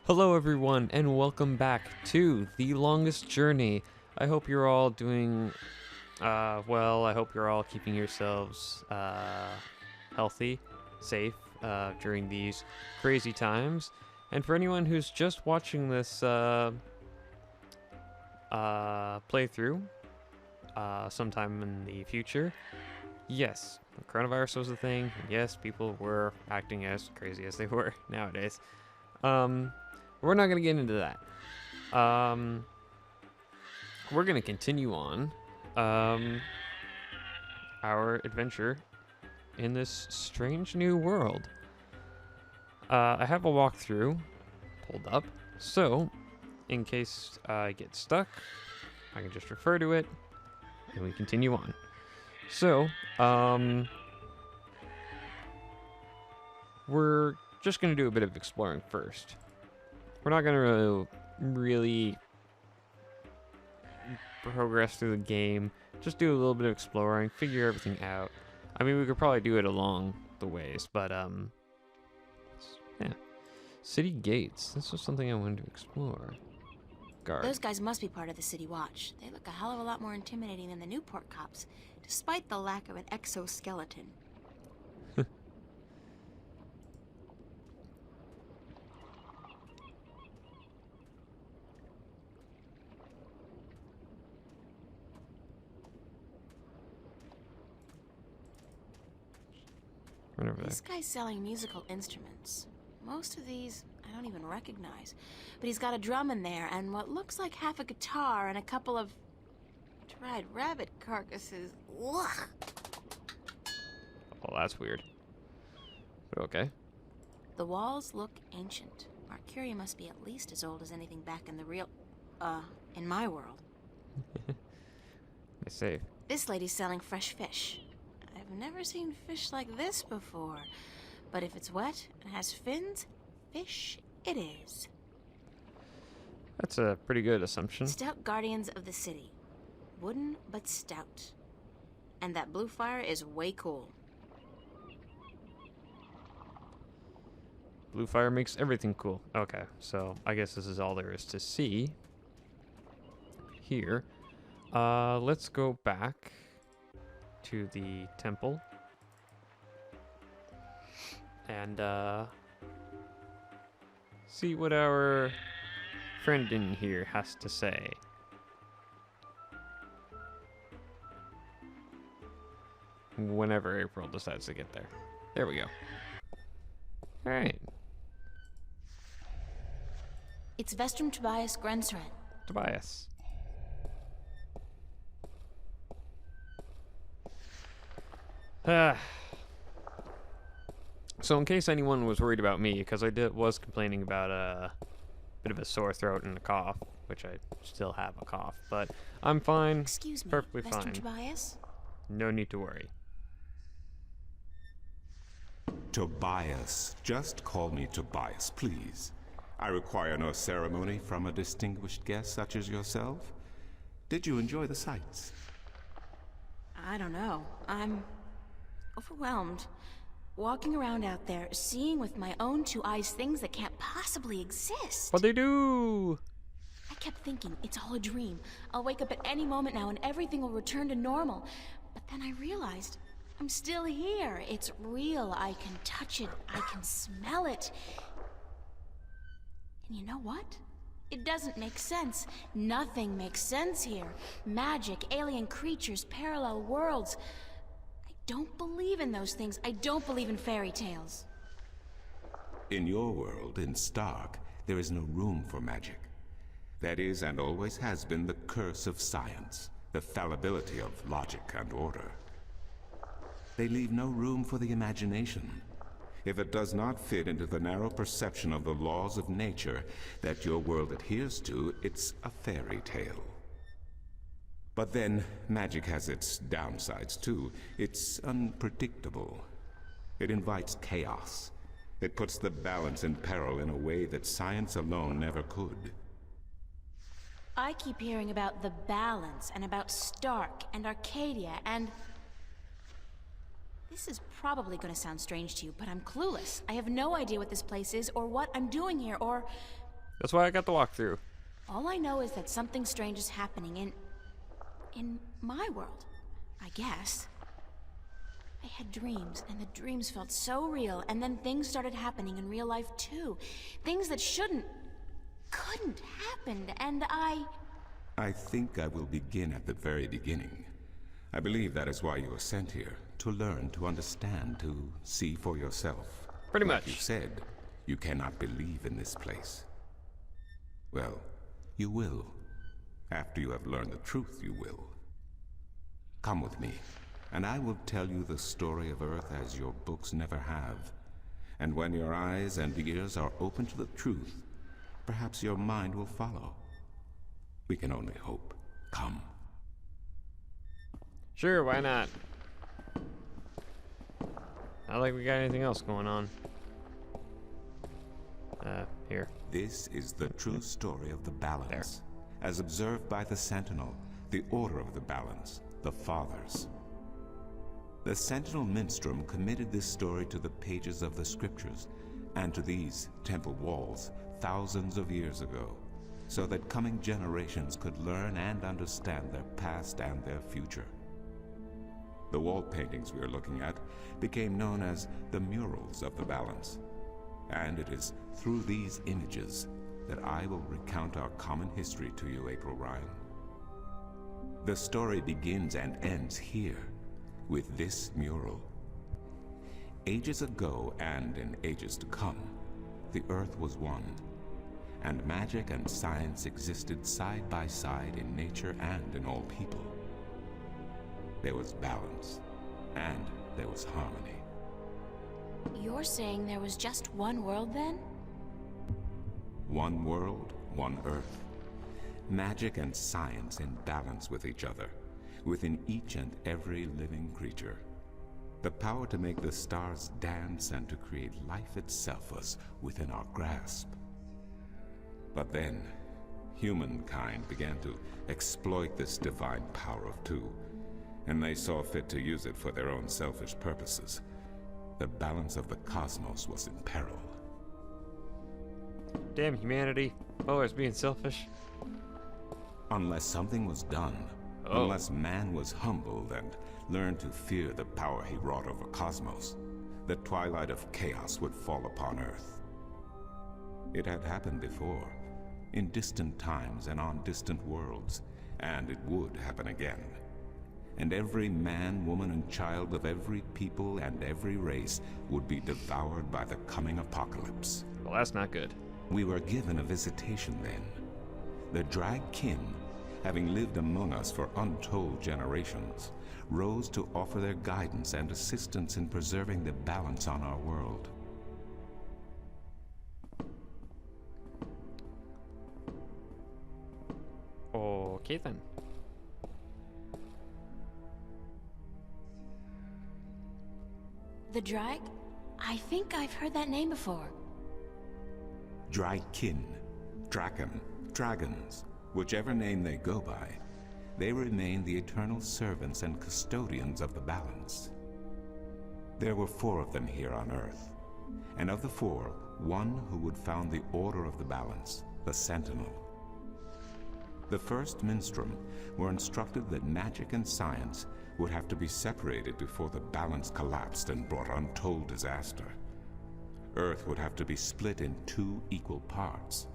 Hello everyone and welcome back to The Longest Journey. I hope you're all doing well. I hope you're all keeping yourselves healthy, safe during these crazy times. And for anyone who's just watching this playthrough sometime in the future, yes, coronavirus was a thing. Yes, people were acting as crazy as they were nowadays. We're not going to get into that. We're going to continue on our adventure in this strange new world. I have a walkthrough pulled up, so in case I get stuck, I can just refer to it and we continue on. So, we're just going to do a bit of exploring first. We're not going to really progress through the game. Just do a little bit of exploring, figure everything out. I mean, we could probably do it along the ways, but, yeah. City gates. This was something I wanted to explore. Guard. Those guys must be part of the City Watch. They look a hell of a lot more intimidating than the Newport cops, despite the lack of an exoskeleton. Right over there. This guy's selling musical instruments. Most of these I don't even recognize. But he's got a drum in there and what looks like half a guitar and a couple of dried rabbit carcasses. Ugh. Oh, that's weird. But okay. The walls look ancient. Mercury must be at least as old as anything back in the real... in my world. It's safe. This lady's selling fresh fish. I've never seen fish like this before. But if it's wet and has fins, fish it is. That's a pretty good assumption. Stout guardians of the city. Wooden, but stout. And that blue fire is way cool. Blue fire makes everything cool. Okay, so I guess this is all there is to see here. Let's go back to the temple and see what our friend in here has to say. Whenever April decides to get there. There we go. All right. It's Vestrum Tobias Grensred. Tobias. So in case anyone was worried about me, because I was complaining about a bit of a sore throat and a cough, which I still have a cough, but I'm fine. Excuse me, Perfectly Vestrum fine. Tobias? No need to worry. Tobias. Just call me Tobias, please. I require no ceremony from a distinguished guest such as yourself. Did you enjoy the sights? I don't know. I'm overwhelmed. Walking around out there, seeing with my own two eyes things that can't possibly exist. What they do? I kept thinking, it's all a dream. I'll wake up at any moment now and everything will return to normal. But then I realized, I'm still here. It's real. I can touch it. I can smell it. And you know what? It doesn't make sense. Nothing makes sense here. Magic, alien creatures, parallel worlds. I don't believe in those things. I don't believe in fairy tales. In your world, in Stark, there is no room for magic. That is, and always has been, the curse of science, the fallibility of logic and order. They leave no room for the imagination. If it does not fit into the narrow perception of the laws of nature that your world adheres to, it's a fairy tale. But then, magic has its downsides too. It's unpredictable. It invites chaos. It puts the balance in peril in a way that science alone never could. I keep hearing about the balance and about Stark and Arcadia and... This is probably going to sound strange to you, but I'm clueless. I have no idea what this place is, or what I'm doing here, or That's why I got the walkthrough. All I know is that something strange is happening in my world, I guess. I had dreams, and the dreams felt so real, and then things started happening in real life too. Things that couldn't happen, and I think I will begin at the very beginning. I believe that is why you were sent here, to learn, to understand, to see for yourself. Pretty Like much. you said, you cannot believe in this place. Well, you will. After you have learned the truth, you will. Come with me, and I will tell you the story of Earth as your books never have. And when your eyes and ears are open to the truth, perhaps your mind will follow. We can only hope. Come. Sure, why not? Not like we got anything else going on. Here. This is the true story of the balance, as observed by the Sentinel, the Order of the Balance, the Fathers. The Sentinel Minstrom committed this story to the pages of the scriptures and to these temple walls thousands of years ago, so that coming generations could learn and understand their past and their future. The wall paintings we are looking at became known as the Murals of the Balance, and it is through these images that I will recount our common history to you, April Ryan. The story begins and ends here, with this mural. Ages ago and in ages to come, the Earth was one, and magic and science existed side by side in nature and in all people. There was balance, and there was harmony. you're saying there was just one world then? One world, one Earth. Magic and science in balance with each other, within each and every living creature. The power to make the stars dance and to create life itself was within our grasp. But then, humankind began to exploit this divine power of two, and they saw fit to use it for their own selfish purposes. The balance of the cosmos was in peril. Damn humanity. Always being selfish. Unless something was done, unless man was humbled and learned to fear the power he wrought over cosmos, the Twilight of Chaos would fall upon Earth. It had happened before, in distant times and on distant worlds, and it would happen again. And every man, woman, and child of every people and every race would be devoured by the coming apocalypse. Well, that's not good. We were given a visitation then. The Drag Kin, having lived among us for untold generations, rose to offer their guidance and assistance in preserving the balance on our world. Okay then. The Drag? I think I've heard that name before. Drag Kin, Draken, Dragons, whichever name they go by, they remain the eternal servants and custodians of the balance. There were 4 of them here on Earth, and of the 4, one who would found the Order of the Balance, the Sentinel. The first Minstrom were instructed that magic and science would have to be separated before the balance collapsed and brought untold disaster. Earth would have to be split in 2 equal parts.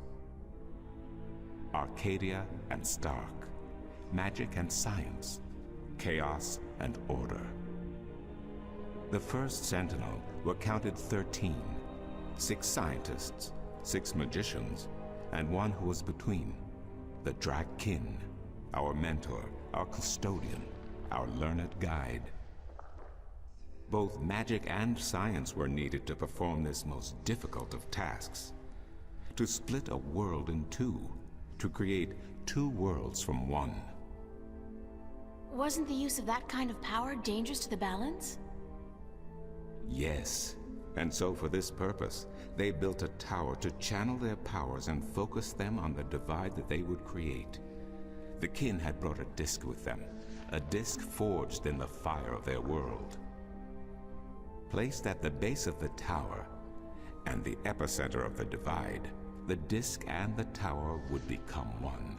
Arcadia and Stark, magic and science, chaos and order. The first Sentinel were counted 13, 6 scientists, 6 magicians, and one who was between, the Drag Kin, our mentor, our custodian, our learned guide. Both magic and science were needed to perform this most difficult of tasks. To split a world in 2, to create 2 worlds from one. Wasn't the use of that kind of power dangerous to the balance? Yes, and so for this purpose, they built a tower to channel their powers and focus them on the divide that they would create. The Kin had brought a disc with them, a disc forged in the fire of their world. Placed at the base of the tower, and the epicenter of the divide, the disk and the tower would become one,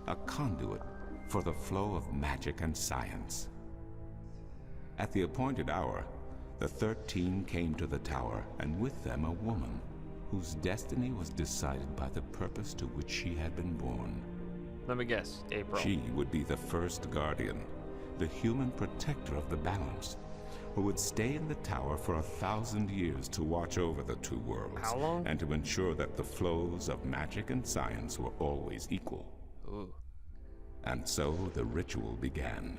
a conduit for the flow of magic and science. At the appointed hour, the 13 came to the tower, and with them a woman whose destiny was decided by the purpose to which she had been born. Let me guess, April. She would be the first guardian, the human protector of the balance, who would stay in the tower for 1,000 years to watch over the two worlds. How long? And to ensure that the flows of magic and science were always equal. Ooh. And so the ritual began.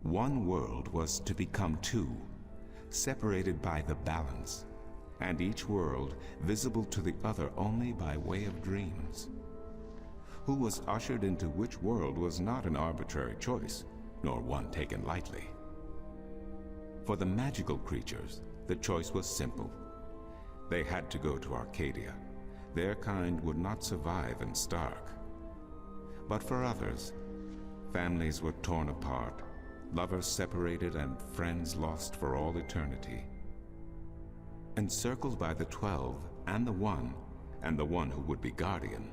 One world was to become two, separated by the balance, and each world visible to the other only by way of dreams. Who was ushered into which world was not an arbitrary choice, nor one taken lightly. For the magical creatures, the choice was simple. They had to go to Arcadia. Their kind would not survive in Stark. But for others, families were torn apart, lovers separated, and friends lost for all eternity. Encircled by the 12 and the one who would be guardian,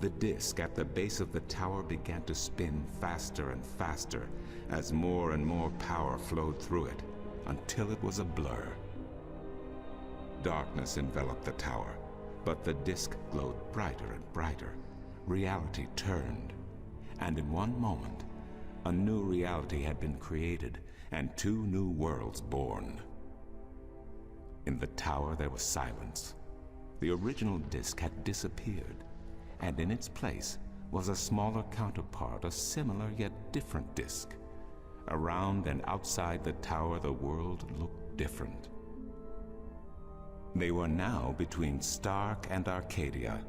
the disk at the base of the tower began to spin faster and faster as more and more power flowed through it, until it was a blur. Darkness enveloped the tower, but the disk glowed brighter and brighter. Reality turned, and in one moment, a new reality had been created and two new worlds born. In the tower there was silence. The original disk had disappeared, and in its place was a smaller counterpart, a similar yet different disk. Around and outside the tower, the world looked different. They were now between Stark and Arcadia,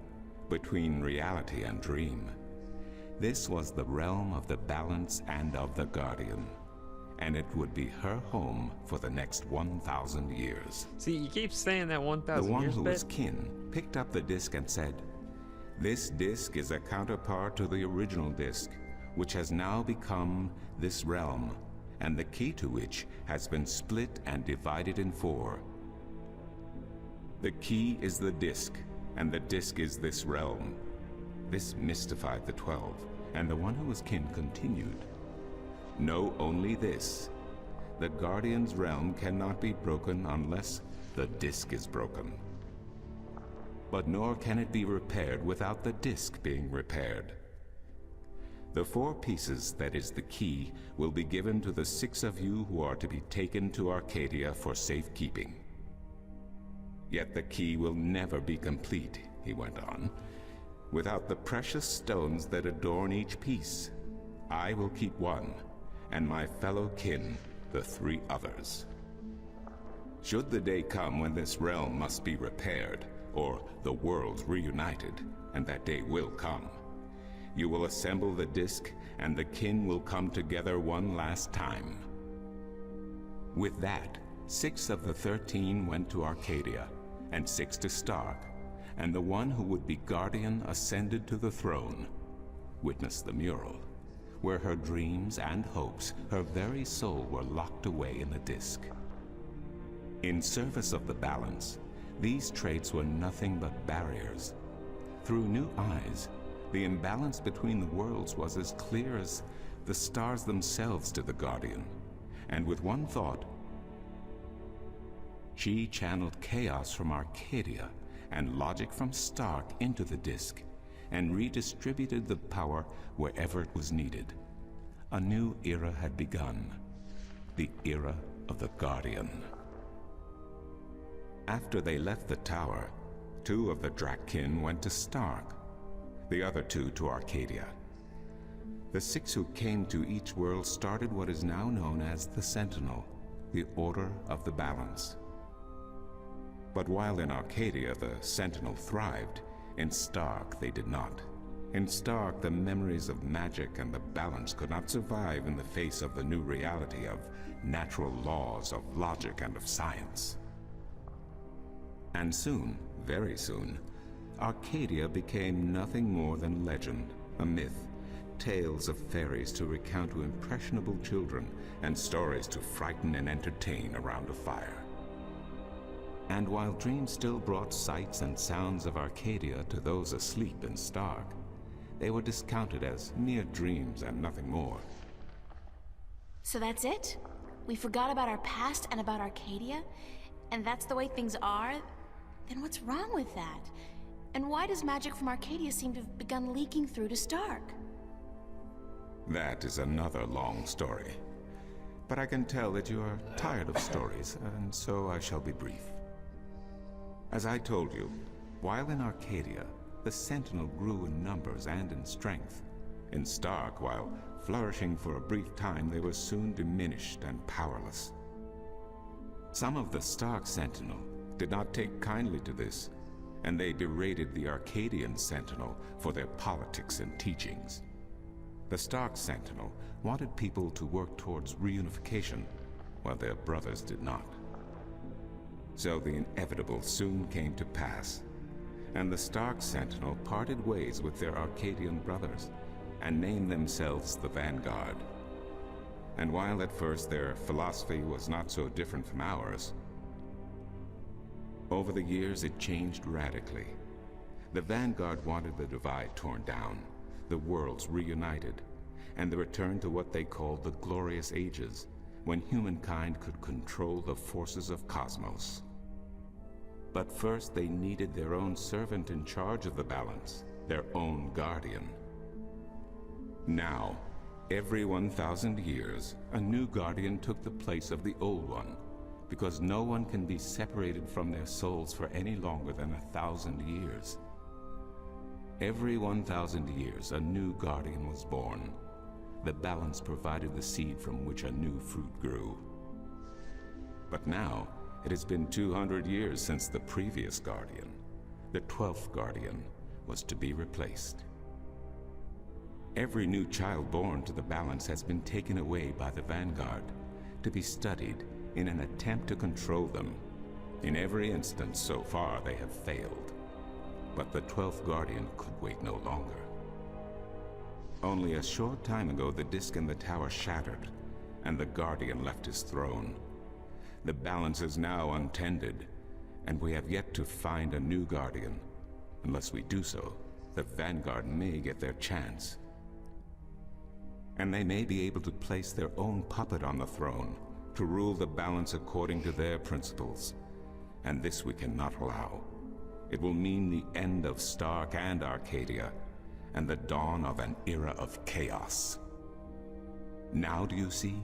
between reality and dream. This was the realm of the balance and of the guardian, and it would be her home for the next 1,000 years. See, you keep saying that 1,000 years The one who bit. was kin picked up the disk and said, "This disk is a counterpart to the original disk, which has now become this realm, and the key to which has been split and divided in 4. The key is the disk, and the disk is this realm." This mystified the 12, and the one who was kin continued, "Know only this. The Guardian's realm cannot be broken unless the disk is broken. But nor can it be repaired without the disk being repaired. The 4 pieces, that is the key, will be given to the 6 of you who are to be taken to Arcadia for safekeeping. Yet the key will never be complete," he went on, "without the precious stones that adorn each piece. I will keep 1, and my fellow kin the 3 others. Should the day come when this realm must be repaired, or the worlds reunited, and that day will come, you will assemble the disk, and the kin will come together one last time." With that, 6 of the 13 went to Arcadia, and 6 to Stark, and the one who would be guardian ascended to the throne. Witness the mural, where her dreams and hopes, her very soul, were locked away in the disk. In service of the balance, these traits were nothing but barriers. Through new eyes, the imbalance between the worlds was as clear as the stars themselves to the Guardian, and with one thought, she channeled chaos from Arcadia and logic from Stark into the disk, and redistributed the power wherever it was needed. A new era had begun, the era of the Guardian. After they left the tower, 2 of the Drakkin went to Stark, the other 2 to Arcadia. The 6 who came to each world started what is now known as the Sentinel, the Order of the Balance. But while in Arcadia the Sentinel thrived, in Stark they did not. In Stark, the memories of magic and the balance could not survive in the face of the new reality of natural laws, of logic, and of science. And soon, very soon, Arcadia became nothing more than legend, a myth, tales of fairies to recount to impressionable children, and stories to frighten and entertain around a fire. And while dreams still brought sights and sounds of Arcadia to those asleep in Stark, they were discounted as mere dreams and nothing more. So that's it? We forgot about our past and about Arcadia? And that's the way things are? Then what's wrong with that? And why does magic from Arcadia seem to have begun leaking through to Stark? That is another long story. But I can tell that you are tired of stories, and so I shall be brief. As I told you, while in Arcadia, the Sentinel grew in numbers and in strength. In Stark, while flourishing for a brief time, they were soon diminished and powerless. Some of the Stark Sentinel did not take kindly to this, and they derided the Arcadian Sentinel for their politics and teachings. The Stark Sentinel wanted people to work towards reunification, while their brothers did not. So the inevitable soon came to pass, and the Stark Sentinel parted ways with their Arcadian brothers, and named themselves the Vanguard. And while at first their philosophy was not so different from ours, over the years it changed radically. The Vanguard wanted the divide torn down, the worlds reunited, and the return to what they called the Glorious Ages, when humankind could control the forces of cosmos. But first they needed their own servant in charge of the balance, their own guardian. Now, every 1,000 years, a new guardian took the place of the old one, because no one can be separated from their souls for any longer than 1,000 years. Every 1,000 years, a new guardian was born. The balance provided the seed from which a new fruit grew. But now, it has been 200 years since the previous guardian, the 12th guardian, was to be replaced. Every new child born to the balance has been taken away by the Vanguard, to be studied in an attempt to control them. In every instance so far, they have failed. But the 12th guardian could wait no longer. Only a short time ago, the disk in the tower shattered, and the guardian left his throne. The balance is now untended, and we have yet to find a new guardian. Unless we do so, the Vanguard may get their chance. And they may be able to place their own puppet on the throne, to rule the balance according to their principles. And this we cannot allow. It will mean the end of Stark and Arcadia, and the dawn of an era of chaos. Now do you see?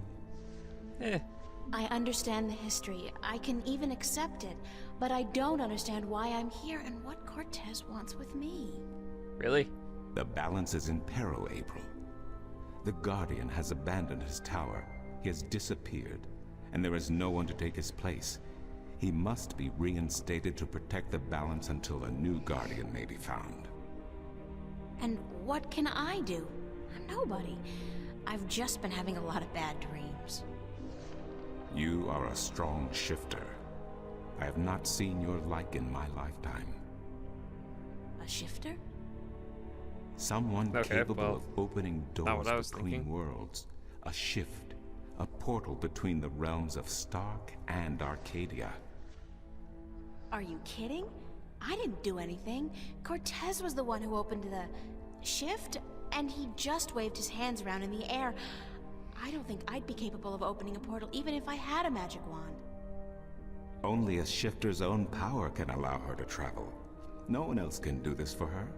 I understand the history. I can even accept it. But I don't understand why I'm here and what Cortez wants with me. Really? The balance is in peril, April. The Guardian has abandoned his tower. He has disappeared, and there is no one to take his place. He must be reinstated to protect the balance until a new Guardian may be found. And what can I do? I'm nobody. I've just been having a lot of bad dreams. You are a strong shifter. I have not seen your like in my lifetime. A shifter? Someone capable of opening doors between thinking. worlds. A shift. A portal between the realms of Stark and Arcadia. Are you kidding? I didn't do anything. Cortez was the one who opened the shift, and he just waved his hands around in the air. I don't think I'd be capable of opening a portal even if I had a magic wand. Only a shifter's own power can allow her to travel. No one else can do this for her.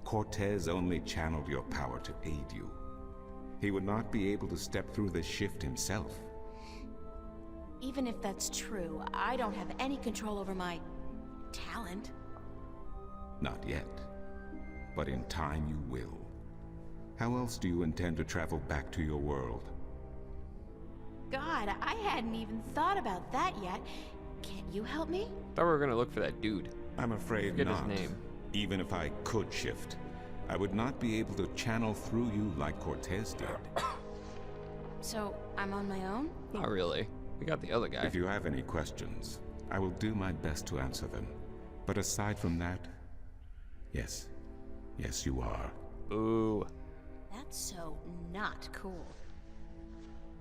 Cortez only channeled your power to aid you. He would not be able to step through the shift himself. Even if that's true, I don't have any control over my talent. Not yet. But in time you will. How else do you intend to travel back to your world? God, I hadn't even thought about that yet. Can't you help me? Thought we were gonna look for that dude. I'm afraid Forget not. his name. Even if I could shift, I would not be able to channel through you like Cortez did. So, I'm on my own? Not really. We got the other guy. If you have any questions, I will do my best to answer them. But aside from that, yes. Yes, you are. Ooh. That's so not cool.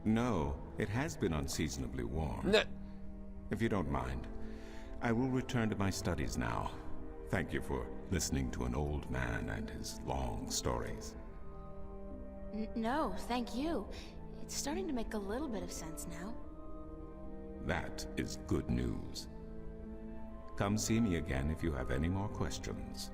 No, it has been unseasonably warm. No. If you don't mind, I will return to my studies now. Thank you for listening to an old man and his long stories. No, thank you. It's starting to make a little bit of sense now. That is good news. Come see me again if you have any more questions.